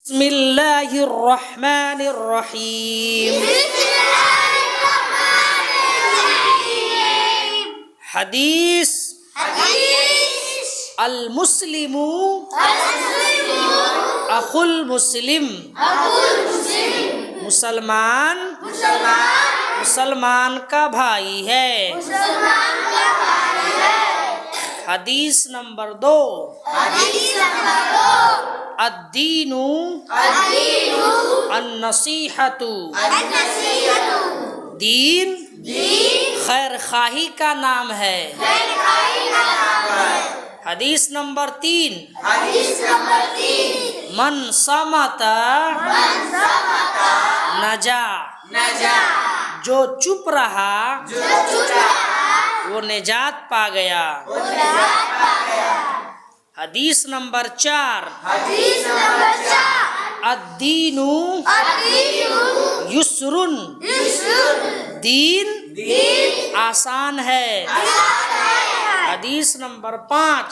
بسم اللہ الرحمن الرحیم۔ حدیث المسلم اخو المسلم، مسلمان کا بھائی ہے۔ حدیث نمبر 2، الدین النصیحۃ، دین خیر خواہی کا نام ہے۔ حدیث نمبر 3، من صمت نجا، جو چپ رہا وہ نجات پا گیا۔ حدیث نمبر 4، الدین یسر، دین آسان ہے۔ حدیث نمبر 5،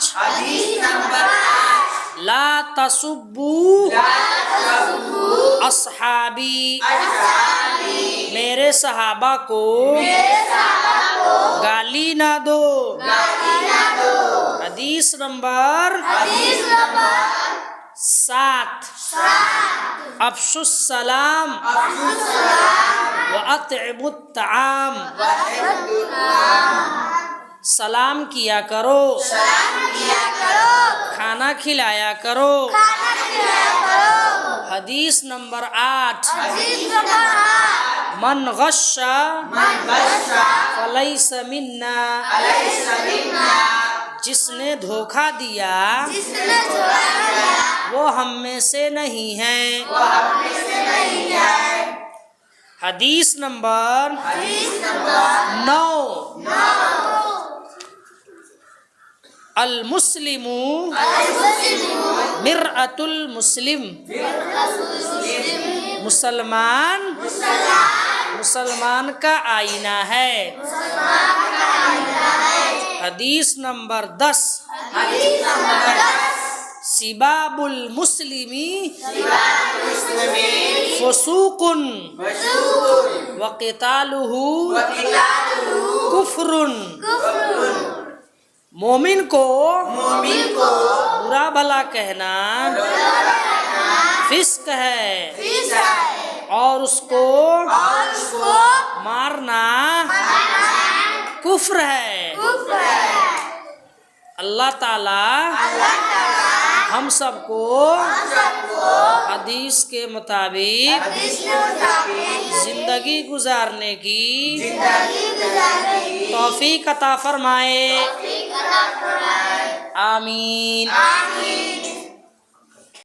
لا تسبوا اصحابی، میرے صحابہ کو گالی نہ دو۔ حدیث نمبر 7، افشوا السلام واطعموا الطعام، سلام کیا کرو، کھانا کھلایا کرو۔ حدیث نمبر 8، من غش فلیس منا، جس نے دھوکہ دیا وہ ہم میں سے نہیں ہے۔ حدیث نمبر 9، المسلم مرآۃ المسلم، مسلمان کا آئینہ ہے۔ حدیث نمبر 10، سباب المسلم فسوق وقتالہ کفر، مومن کو برا بھلا کہنا فسق ہے، اور اس کو مارنا کفر ہے۔ اللہ تعالی ہم سب کو حدیث کے مطابق زندگی گزارنے کی توفیق عطا فرمائے، آمین۔